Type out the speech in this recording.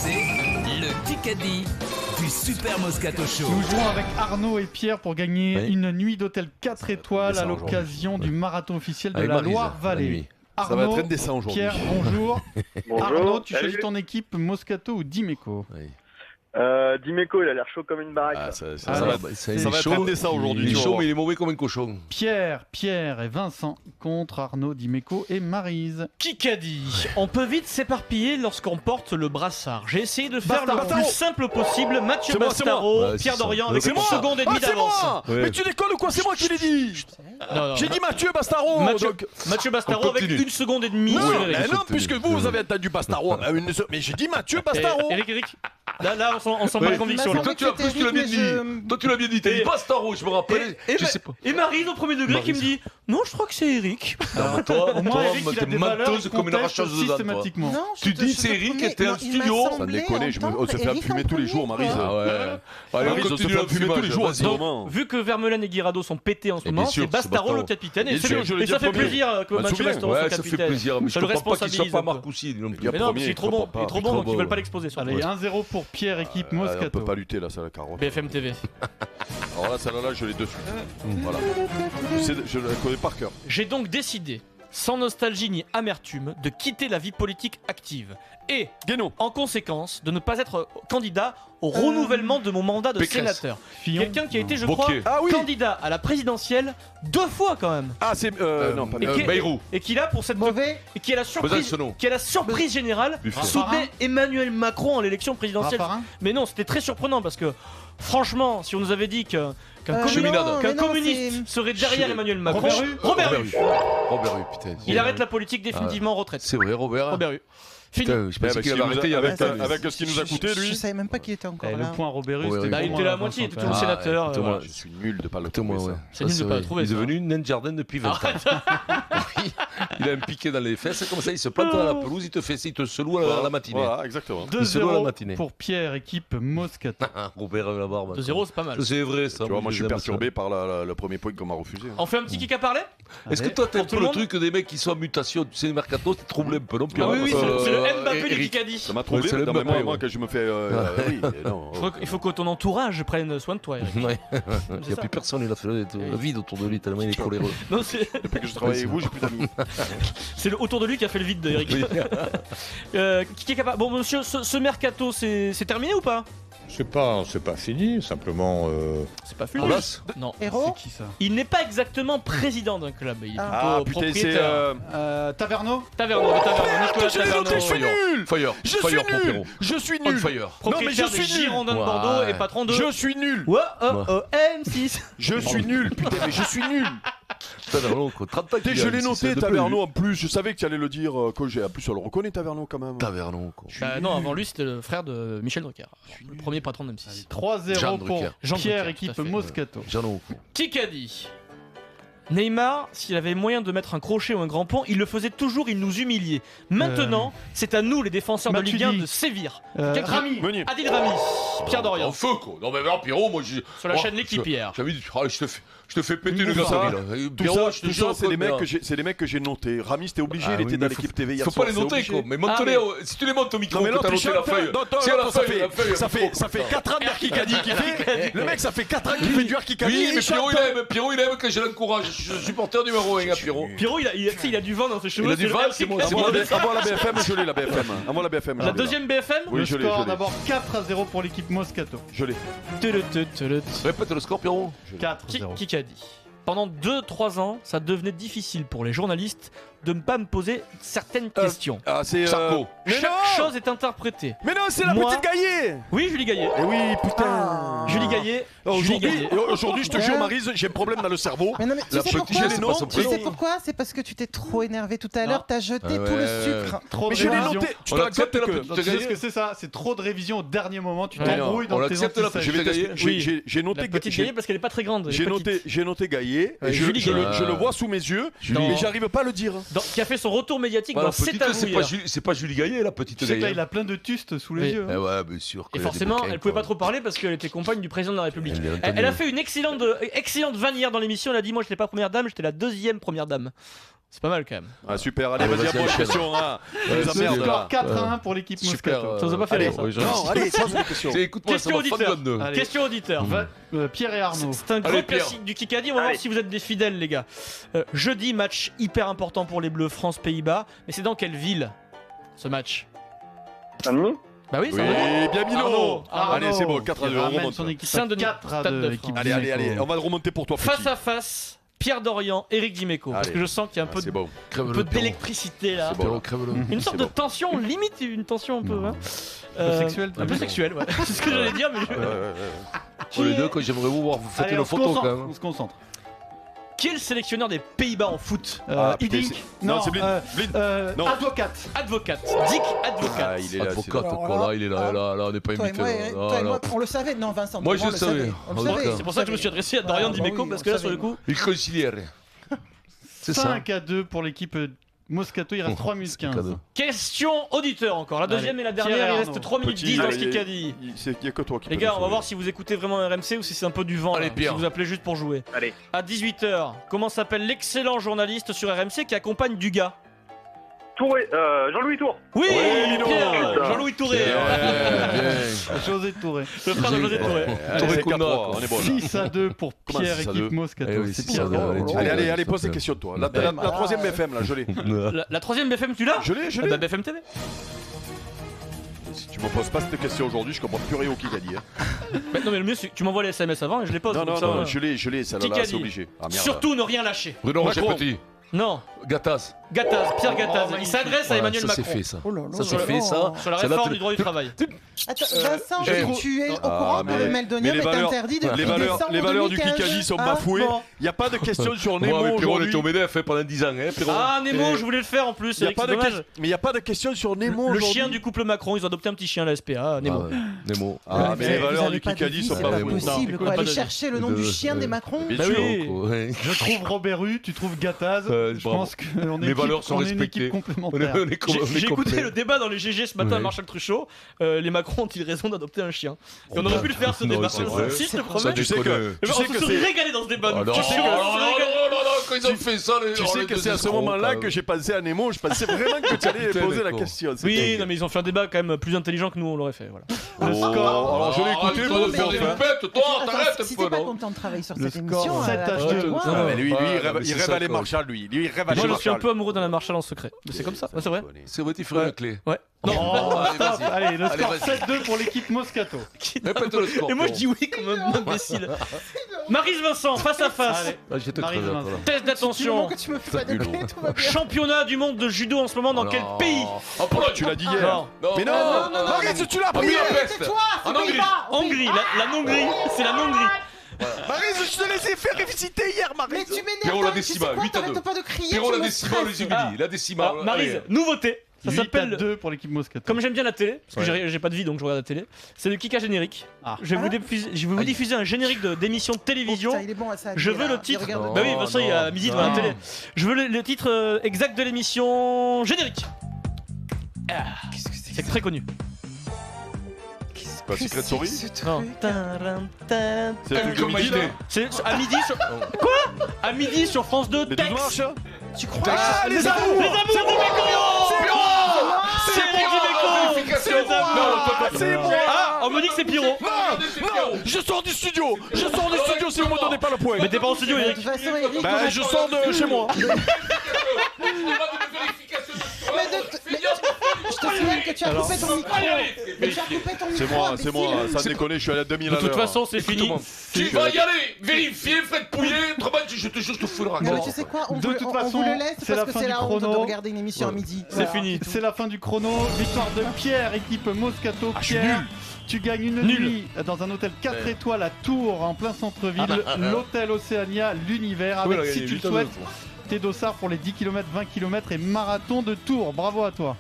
C'est le Kikadi du Super Moscato Show. Nous jouons avec Arnaud et Pierre pour gagner une nuit d'hôtel 4 étoiles à l'occasion du marathon officiel de la Loire-Vallée. Ça va Arnaud, être indécent aujourd'hui. Pierre, bonjour. Bonjour. Arnaud, tu Salut. choisis ton équipe Moscato ou Dimeco? Dimeco, il a l'air chaud comme une baraque. Ah, là. ça Alors, va c'est être chaud. indécent aujourd'hui. Il est tu vas chaud, voir. mais il est mauvais comme un cochon. Pierre et Vincent contre Arnaud, Dimeco et Maryse. Kikadi. On peut vite s'éparpiller lorsqu'on porte le brassard. J'ai essayé de faire le Bastaro. plus simple possible. Mathieu C'est moi, Bastaro, Ouais, Pierre c'est ça. Dorian avec C'est une moi. seconde et demie c'est d'avance. moi. Ouais. Mais tu déconnes ou quoi? C'est moi qui l'ai dit. Non, J'ai dit Mathieu Bastaro. Mathieu, donc- Mathieu On Bastaro avec continue. une seconde et demie. Non, sur mais Eric. non, puisque vous avez entendu Bastaro. Mais j'ai dit Mathieu Bastaro. Eric. Là, on sent pas la conviction. Mais là. toi, tu l'as bien dit. Toi, tu l'as bien dit. T'as dit Bastaro, je me rappelle. Je sais pas. Et Maryse au premier degré qui me dit non, je crois que c'est Eric. Non, mais toi, Au moins, Eric, il a t'es des valeurs menteuse comme une conteste arracheuse de dents, toi. systématiquement. Non, Tu je te- dis je te c'est Eric promets, était en non, il m'a studio. semblé Ça déconne, entendre on se fait Eric fumer en tous les jours, premier, Maryse. quoi. Ah ouais. Allez, on Maryse, on se continue fait la fumer tous les jours. vas-y. Donc, Vu que Vermeulen et Guirado sont pétés en ce Et moment, bien sûr, c'est Bastaro c'est le Bastaro. capitaine. Et, Bien sûr, je le dis ça fait premier. plaisir que Bah, Mathieu souviens. Bastaro soit Ouais, ça fait capitaine. plaisir. Mais Ça je le comprends pas qu'il soit responsabilise pas un peu. Marcoussi non plus. Il y a Mais non, parce premier, qu'il est trop il bon. comprend Il est pas. trop Il est bon, trop donc ils bon. veulent pas l'exposer. surtout. Allez, 1-0 pour Pierre, équipe On Moscato. peut pas lutter là, c'est la carotte. BFM TV. Alors là, celle-là, je l'ai de suite. Voilà. Je la connais par cœur. J'ai donc décidé, sans nostalgie ni amertume, de quitter la vie politique active. Et, Guénon. en conséquence, de ne pas être candidat au renouvellement de mon mandat de Pécresse. sénateur. Fillon. Quelqu'un qui a été, je Wauquiez. crois, Ah oui. candidat à la présidentielle 2 fois quand même. Ah, c'est. Non, pas Et qui- Bayrou. Et qui là pour cette Mauvais. et qui a la surprise, Besançon. qui a la surprise générale, Buffet. soutenait Emmanuel Macron en l'élection présidentielle. Raffarin. Mais non, c'était très surprenant parce que franchement, si on nous avait dit qu'un Cheminade. non, qu'un mais non, communiste serait derrière Emmanuel Macron, Robert Hue. Robert Hue. Robert Hue, putain. Il arrête la politique définitivement en retraite. C'est vrai, Robert. Robert Hue. Fini. Putain, je pensais qu'il avait arrêté il y avait avec, avec ce qui nous a coûté, Je lui. savais même pas qu'il était encore Eh, là. le point Robert Hue, Ouais, c'était ouais. Bah, il pour était moi, la moitié, il était Vincent, toujours quand même. sénateur. écoute-moi, voilà. Je suis nul de pas le Écoute-moi, trouver, ouais. ça. C'est nul de pas la trouver, Il est ça. devenu naine jardin depuis 20 ans. Oui, il a un piqué dans les fesses, comme ça il se plante dans la pelouse, il te fait, il te seloue à la matinée. Voilà, exactement. Il se loue à la 2-0 matinée. pour Pierre, équipe Moscato. Ah, Robert la barbe. 2-0, c'est pas mal. C'est vrai ça. Tu vois, moi je suis les aime, perturbé par le premier point qu'on m'a refusé. On fait un petit kick à parler ça. Est-ce que toi t'as un Pour tout peu le le monde truc des mecs qui sont en mutation, tu sais, les mercato, t'es troublé un peu, non Pierre Ah oui, oui, c'est le Mbappé du Eric. Kikadi. Ça m'a troublé, c'est le mais non, mais Mbappé, moi ouais. quand je me fais. Oui, non. Il faut que ton entourage prenne soin de toi, Eric. Ouais. Il C'est n'y a ça. plus personne, il a fait le vide autour de lui tellement il est coléreux. Non, c'est Depuis que je travaille avec vous, j'ai plus d'amis. c'est le autour de lui qui a fait le vide de Eric. Oui. Qui est capable. Bon, monsieur, ce mercato, c'est terminé ou pas C'est pas fini, simplement. C'est pas fini. Olas. Non. Héros. C'est qui ça? Il n'est pas exactement président d'un club. Il est plutôt Ah putain, c'est. propriétaire. Taverneau. Taverneau, Nicolas Je l'ai Taverneau. noté, je suis nul. Fire, Je suis fire pour nul. Pierrot. Je suis On nul. fire. Propriétaire Non, mais je des suis nul. Girondins de Ouais. Bordeaux et patron de Je suis nul. M6. Je suis nul. Putain, mais je suis nul. Taverneau, quoi. 30 ans qu'il Je a, l'ai si c'est noté, de Taverneau en plus. Je savais que tu allais le dire. En plus, on le reconnaît, Taverneau quand même. Taverneau, quoi. Non, avant lui, c'était le frère de Michel Drucker. Le premier patron de M6. 3-0 Jean pour Drucker. Jean Pierre, Drucker, équipe tout à fait. Moscato. Jeannot. Kikadi. Neymar, s'il avait moyen de mettre un crochet ou un grand pont, il le faisait toujours, il nous humiliait. Maintenant, c'est à nous, les défenseurs de Ligue 1, Matuidi. de sévir. Rami. Meunier. Adil Rami, Pierre En Dorian, feu, quoi. Non, mais alors, Pierrot, moi, j'ai. sur la chaîne L'équipe hier. J'avais dit, ah, je te fais péter le Tout ça, gâteau, là. Tout Pierrot, ça, je te tout jure, ça, c'est les quoi, mecs que j'ai, c'est les mecs que j'ai notés. Ramis, t'es obligé, Ah il était oui, dans mais l'équipe TV hier Faut soir. pas les c'est noter, obligé. quoi. Mais monte-les, si tu les montes au micro, Non mais que t'as l'autre, noté la feuille. Si à la feuille, la feuille. ça fait 4 ans de Kikadi qui fait. Le mec, ça fait 4 ans qu'il fait du Kikadi. Oui, mais Pierrot, il aime que je l'encourage. Je suis supporter numéro 1 à Pierrot. Pierrot, il a du vent dans ses cheveux. Il a du c'est vent, le c'est moi, Kikadi. Envoie la BFM, je l'ai la BFM. Envoie la BFM. La deuxième BFM. Oui, Le je l'ai, score je l'ai. d'abord 4-0 pour l'équipe Moscato. Je l'ai. Répète le score, Pierrot. 4-0. Kikadi. Pendant 2-3 ans, ça devenait difficile pour les journalistes de ne pas me poser certaines questions. Ah, c'est. Charcot. Mais Chaque non chose est interprétée. Mais non, c'est la Moi- petite Gaillet. Oui, Julie Gaillet. Eh oui, putain. Julie Gaillet. Julie Aujourd'hui, Gaillet. aujourd'hui, je te jure, Maryse, j'ai un problème dans le cerveau. Mais non, mais tu La sais petite pourquoi Gaillet, c'est pas son Tu sais prénom. pourquoi C'est parce que tu t'es trop énervé tout à Non. l'heure, t'as jeté Ah tout le ouais. sucre. Trop Mais de je l'ai révision. noté. Tu On te accepte rappelles la que. petite Donc, tu sais ce Gaillet. que c'est ça? C'est trop de révision au dernier moment. Tu Ouais, t'embrouilles on dans tes accepte la antisèches. Je vais Gaillet. t'expliquer. Oui. J'ai noté La petite Gaillet parce qu'elle est pas très grande. elle est petite. J'ai noté Gaillet et Julie je Gaillet. le vois sous mes yeux, Julie. mais j'arrive pas à le dire. Qui a fait son retour médiatique Voilà, dans C'est petite, à vous c'est hier. pas c'est pas Julie Gaillet, la petite Tu sais que là, Gaillet. il a plein de tustes sous les Oui. yeux. Eh ouais, bien sûr. Et forcément, elle pouvait pas trop parler parce qu'elle était compagne du président de la République. Elle a fait une excellente vanne hier dans l'émission. Elle a dit: moi, je n'étais pas première dame, j'étais la deuxième première dame. C'est pas mal quand même. Ah, super, allez, Allez, vas-y, vas-y, bonne enchaîne. question. Hein. Ouais, Les Le emmerdes, score là. 4-1 pour l'équipe Moscato. Ça vous a pas fait Allez, rire, ça. non, allez, pose une question. Écoute-moi, ça Question va fendre auditeur. là-dedans. Allez. Question auditeur. Pierre et Arnaud. C'est un grand Allez, Pierre. classique du Kikadi. On va voir Allez. si vous êtes des fidèles, les gars. Jeudi, match hyper important pour les Bleus, France-Pays-Bas. Mais c'est dans quelle ville ce match? Saint-Denis. Bah oui, Oui, Saint-Denis. bien Milo. Arnaud. Allez, c'est bon, Qui 4-2, on ramène remonte. son équipe Saint-Denis. à 4 à Stade 2. de équipe France. Allez, allez, Dimeco. allez, on va remonter pour toi, Face petit. à face, Pierre Dorian, Éric Dimeco. Parce Allez. que je sens qu'il y a un peu C'est bon. Crève un le peu Pierrot. d'électricité là. C'est bon. Pierrot, crève-le. Une sorte C'est de bon. tension, limite une tension un peu. Hein. peu sexuelle, Un peu tu sexuelle, ouais. C'est ce que j'allais dire, mais Oh, les deux, quand j'aimerais vous voir, vous faites Allez, une on se photo concentre, quand même. on se concentre. qui est le sélectionneur des Pays-Bas en foot? Ah, putain, Idric. c'est- non, c'est Blind. Blind. Non. Advocate. Advocate. Dick Advocate. Ah, il est là. c'est Advocate, là. quoi, là, il est là, là, on n'est pas Toi et invité. moi, là, toi là, et moi, là. on le savait. Non, Vincent. Moi, toi et je on le savais. On le En tout savait. cas. C'est pour ça que je me suis adressé à Dorian bah Dimeco oui, parce on que là, le sur le savait. coup. Il conciliait. C'est ça. 5 à 2 pour l'équipe Moscato. Il reste 3 minutes 15. cadeau. Question auditeur encore. La deuxième Allez, et la Pierre dernière, il et reste Arnaud. 3 minutes Petit, 10 dans ce il y a- Kikadi. Il n'y a que toi qui Les peux gars, le on va sauver. voir si vous écoutez vraiment RMC ou si c'est un peu du vent. Allez, là, Pierre. si vous appelez juste pour jouer. Allez. À 18h, comment s'appelle l'excellent journaliste sur RMC qui accompagne Dugas? Touré, Jean-Louis Tour. Oui, Ouais, Mino. Pierre, Putain. Jean-Louis Touré. José Touré. Le frère de José Touré. Allez, Touré c'est Kounda, 4-3, quoi. on est bon là. 6 à 2 pour Comment Pierre, 6 à équipe 2? Moscato. Eh oui, C'est 6 Pierre. à 2, allez, tu- Allez, allez, allez, s'il te pose des plaît. questions, toi. La troisième BFM, là, je l'ai. La troisième BFM, tu l'as? Je l'ai, je Ah bah l'ai. BFM TV. Si tu me poses pas cette question aujourd'hui, je comprends plus rien au Kikadi. Hein. Bah, non mais le mieux c'est que tu m'envoies les SMS avant et je les pose. Non, comme non, ça, non, je l'ai, celle-là, Kikadi. c'est obligé. Ah merde. Surtout ne rien lâcher. Bruno Rocher Macron. Petit. Non, Gattaz. Gattaz, Pierre Gattaz. Il s'adresse à Voilà, Emmanuel ça Macron. c'est fait ça. Oh là là Ça là c'est là. fait ça. Sur la Ça date réforme de- du droit du travail. Attends, Vincent, je- tu es au Ah, courant que mais le Meldonium les est valeurs- interdit depuis Les valeurs décembre du 2015. Kikadi sont Ah, bafouées. bon. Il n'y a pas de questions sur Moi, Nemo avec Pierrot, on aujourd'hui. était au MEDEF pendant 10 ans. Hein, Pierrot. Ah Nemo, je voulais le faire en plus. Il y a Eric, pas c'est de dommage. mais il n'y a pas de questions sur Nemo Le aujourd'hui. chien du couple Macron, ils ont adopté un petit chien, la SPA, Nemo. Ah ouais, Nemo. Ah, mais les Vous valeurs avez du pas de Kikadi vie, sont c'est pas pas bafouées. possible. Non, Quoi. pas Aller de- chercher le nom du chien des Macron. Bien Bah sûr. oui. Ouais. Je trouve Robert Rue, tu trouves Gattaz. Ouais, Je bravo. pense qu'on est, Les valeurs sont on est une respectées. équipe On complémentaire. est- on est com- on est J'ai écouté complet. le débat dans les GG ce matin à Ouais. Marshall Truchot. Les Macron ont-ils raison d'adopter un chien? Et on aurait pu le faire ce Non, débat. c'est vrai. Si, je te Ça, promets. tu sais que- On tu sais se que serait c'est- régalé dans ce débat. Ah nous. non, Tu sais que- non, quand ils ont fait ça, les Tu sais que c'est à ce moment-là que j'ai pensé à Nemo. Je pensais vraiment que tu allais Putain, poser la d'accord. question. C'est Oui, dingue. non mais ils ont fait un débat quand même plus intelligent que nous on l'aurait fait. Voilà. Le score, Alors je l'ai écouté, arrête bon, de faire bon, des hein. poupettes, toi, Attends, t'arrêtes un si peu, t'es pas non? content de travailler sur Le cette score, émission, 7 à 2. loin. Ah, mais lui, Ouais, il mais rêve, c'est il rêve ça, aller quoi. Marshall, lui. Lui, il rêve aller Moi je suis un Marshall. peu amoureux d'un Marshall en secret. Mais c'est comme ça, ouais, c'est vrai. C'est vrai, tu ferais la clé. Ouais. Oh, Allez, stop. vas-y. Allez, le Allez, score vas-y. 7-2 pour l'équipe Moscato. Répète le score. Et moi je Pierrot. dis oui comme un imbécile. Maryse Vincent, face à face. Allez, Ah, je vais te Maryse crever, Vincent. là. Test Du moment d'attention. que tu me fais pas de Nul. clé, tout va bien. Championnat du monde de judo en ce moment dans Oh quel non. pays? Ah, Pologne. Tu l'as dit Non. hier. Mais non, Maryse, tu l'as Ah, pris. Budapest. Tais-toi, c'est En Hongrie. Pays-Bas. Hongrie, la non-Hongrie, c'est la non-Hongrie. Maryse, je te laissais faire visiter hier, Mais Maryse. tu m'énerves, Pierrot, la tu sais décimale, quoi, 8 à 2. t'arrêtes pas de crier, Pierrot, tu la me décimale, stresses. les humilis. La décimale. Ah, Maryse, Allez. nouveauté. Ça 8 à s'appelle. 2 pour l'équipe Moscato. Comme j'aime bien la télé, parce que Ouais. j'ai pas de vie donc je regarde la télé, c'est le Kika générique. Ah. Je vais vous Aïe. diffuser un générique d'émission de Oh, télévision. putain, il est bon à ça, Je lui, veux là. le titre. Il regarde- Bah oui, Vincent, il est à midi devant la non. télé. Je veux le titre exact de l'émission générique. Ah, c'est très connu. Pas Secret Story. Ce truc. Non. C'est le truc de Comme midi, là. Maïté. C'est à midi sur. Quoi? À midi sur France 2. Les Tex. 12 marches. Tu crois Ah, les amours. Les amours de Mécorion. C'est Eric Dimeco. Vérification. C'est les amours. Non, toi, pas- C'est moi. Ah, on me dit que c'est Pierrot. Non, je sors du studio. Je sors du studio si vous me donnez pas le point. Mais t'es pas en studio, De Eric. toute façon, Eric, Ben, je sors de chez moi. je te signale que tu as coupé ton micro. Mais tu as coupé ton micro. C'est moi, imbécile. sans déconner, je suis allé à 2000 De à toute l'heure. façon, c'est fini. Tu vas y aller, vérifier, Fred Pouillet, autrement je te jure, je te fous le Non, raconte. mais tu sais quoi, on De vous, toute on façon, vous le laisse c'est la parce que fin c'est du la honte de chrono. regarder une émission à midi. C'est Voilà. fini. C'est la fin du chrono. Victoire de Pierre, équipe Moscato. Ah, je suis Pierre, nul. tu gagnes une Nul. nuit dans un hôtel 4 étoiles à Tours, en plein centre-ville. L'hôtel Océania, l'univers, Oui, avec, là, si il y a tu le 8 à 2, souhaites, quoi. tes dossards pour les 10 km, 20 km et marathon de Tours. Bravo à toi.